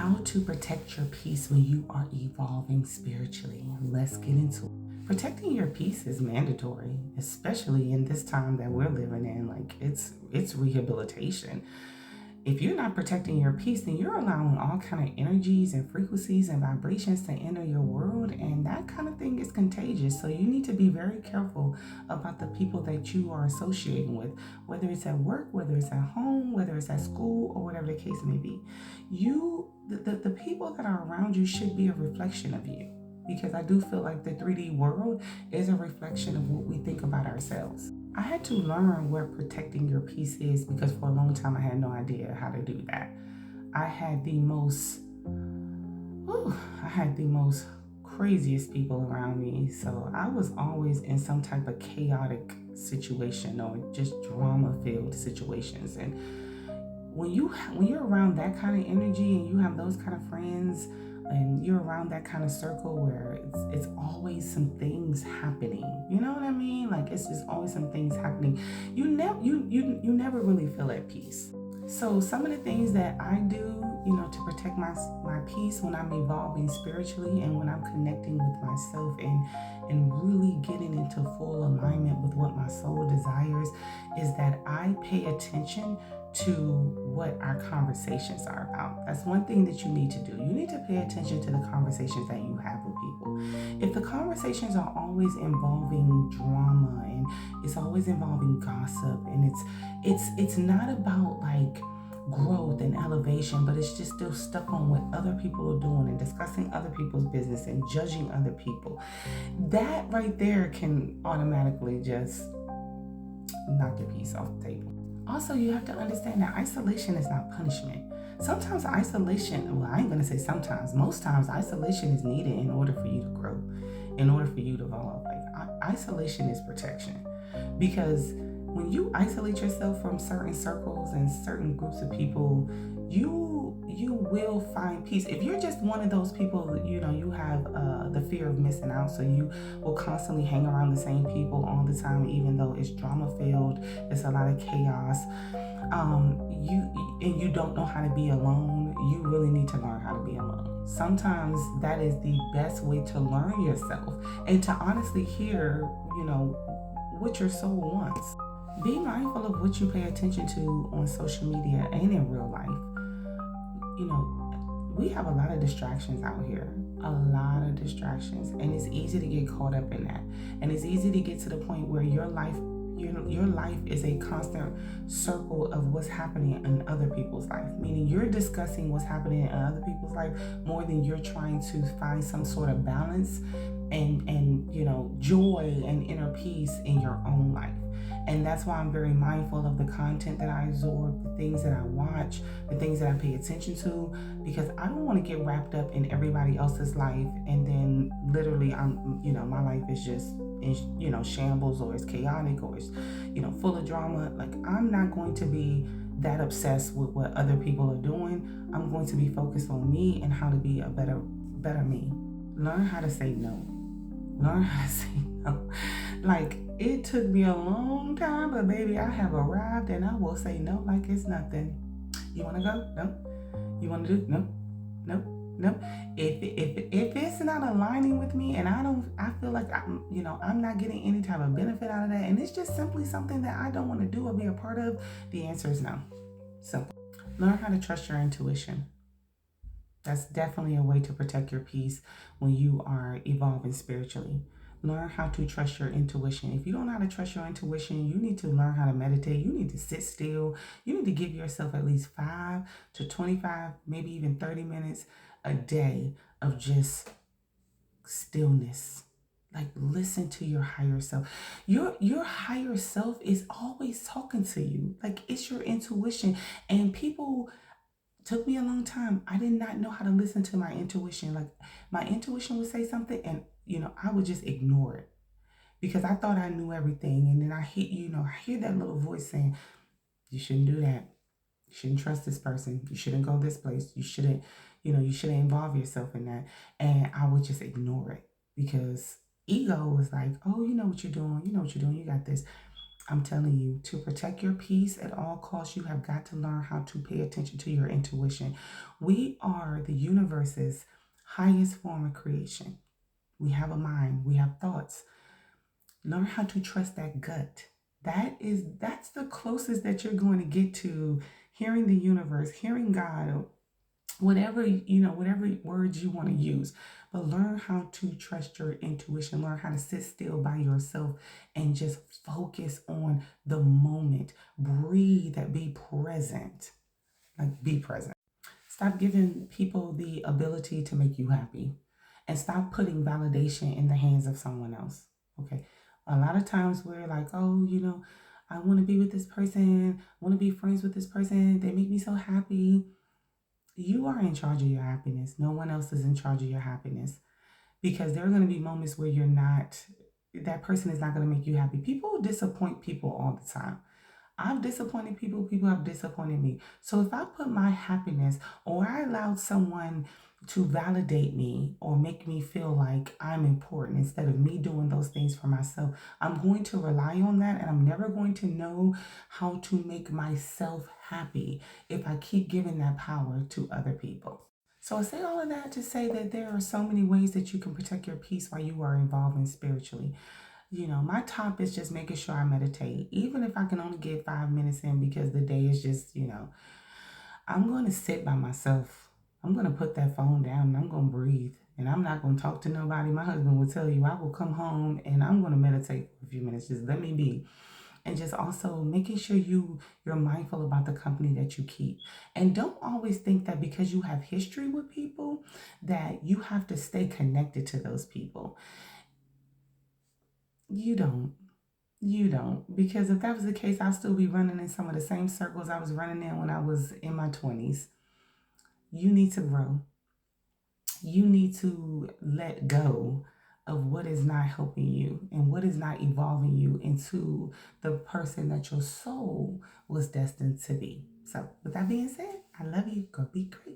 How to protect your peace when you are evolving spiritually. Let's get into it. Protecting your peace is mandatory, especially in this time that we're living in. Like it's rehabilitation. If you're not protecting your peace, then you're allowing all kind of energies and frequencies and vibrations to enter your world, and that kind of thing is contagious. So you need to be very careful about the people that you are associating with, whether it's at work, whether it's at home, whether it's at school, or whatever the case may be. The people that are around you should be a reflection of you, because I do feel like the 3D world is a reflection of what we think about ourselves. I had to learn what protecting your peace is, because for a long time I had no idea how to do that. I had the most, I had the most craziest people around me. So I was always in some type of chaotic situation or just drama filled situations. And when you're around that kind of energy and you have those kind of friends and you're around that kind of circle where it's always some things happening, you know what I mean? Like it's just always some things happening. You never really feel at peace. So some of the things that I do, to protect my peace when I'm evolving spiritually and when I'm connecting with myself and really getting into full alignment with what my soul desires, is that I pay attention to what our conversations are about. That's one thing that you need to do. You need to pay attention to the conversations that you have with people. If the conversations are always involving drama and it's always involving gossip, and it's not about like growth and elevation, but it's just still stuck on what other people are doing and discussing other people's business and judging other people, that right there can automatically just knock your peace off the table. Also, you have to understand that isolation is not punishment. Sometimes isolation, well, I ain't gonna say sometimes, most times isolation is needed in order for you to grow, in order for you to evolve. Like isolation is protection, because when you isolate yourself from certain circles and certain groups of people, you will find peace. If you're just one of those people, you have the fear of missing out, so you will constantly hang around the same people all the time, even though it's drama filled, it's a lot of chaos. You don't know how to be alone. You really need to learn how to be alone. Sometimes that is the best way to learn yourself and to honestly hear, what your soul wants. Be mindful of what you pay attention to on social media and in real life. We have a lot of distractions out here, a lot of distractions, and it's easy to get caught up in that. And it's easy to get to the point where your life is a constant circle of what's happening in other people's life, meaning you're discussing what's happening in other people's life more than you're trying to find some sort of balance and joy and inner peace in your own life. And that's why I'm very mindful of the content that I absorb, the things that I watch, the things that I pay attention to, because I don't want to get wrapped up in everybody else's life and then literally my life is just in shambles, or it's chaotic, or it's full of drama. Like, I'm not going to be that obsessed with what other people are doing. I'm going to be focused on me and how to be a better me. Learn how to say no. Learn how to say no. Like, it took me a long time, but baby, I have arrived, and I will say no like it's nothing. You want to go? No. You want to do? No. No. If it's not aligning with me, and I feel like I'm not getting any type of benefit out of that, and it's just simply something that I don't want to do or be a part of, the answer is no. Simple. Learn how to trust your intuition. That's definitely a way to protect your peace when you are evolving spiritually. Learn how to trust your intuition. If you don't know how to trust your intuition, you need to learn how to meditate. You need to sit still. You need to give yourself at least 5 to 25, maybe even 30 minutes a day of just stillness. Like, listen to your higher self. Your higher self is always talking to you. Like, it's your intuition. And people, took me a long time. I did not know how to listen to my intuition. Like, my intuition would say something and I would just ignore it because I thought I knew everything. And then I hear that little voice saying, you shouldn't do that. You shouldn't trust this person. You shouldn't go this place. You shouldn't involve yourself in that. And I would just ignore it because ego was like, oh, you know what you're doing. You know what you're doing. You got this. I'm telling you, to protect your peace at all costs, you have got to learn how to pay attention to your intuition. We are the universe's highest form of creation. We have a mind, we have thoughts. Learn how to trust that gut. That's the closest that you're going to get to hearing the universe, hearing God, whatever whatever words you want to use, but learn how to trust your intuition. Learn how to sit still by yourself and just focus on the moment. Breathe, be present. Like, be present. Stop giving people the ability to make you happy, and stop putting validation in the hands of someone else. Okay, a lot of times we're like, oh, I want to be with this person, I want to be friends with this person, they make me so happy. You are in charge of your happiness. No one else is in charge of your happiness, because there are going to be moments where that person is not going to make you happy. People disappoint people all the time. I've disappointed people, people have disappointed me. So if I put my happiness, or I allowed someone to validate me or make me feel like I'm important instead of me doing those things for myself, I'm going to rely on that, and I'm never going to know how to make myself happy if I keep giving that power to other people. So I say all of that to say that there are so many ways that you can protect your peace while you are evolving spiritually. My top is just making sure I meditate, even if I can only get 5 minutes in, because the day is just, I'm going to sit by myself. I'm going to put that phone down and I'm going to breathe, and I'm not going to talk to nobody. My husband will tell you, I will come home and I'm going to meditate for a few minutes. Just let me be. And just also making sure you're mindful about the company that you keep. And don't always think that because you have history with people that you have to stay connected to those people. You don't. You don't. Because if that was the case, I'll still be running in some of the same circles I was running in when I was in my 20s. You need to grow. You need to let go of what is not helping you and what is not evolving you into the person that your soul was destined to be. So, with that being said, I love you. Go be great.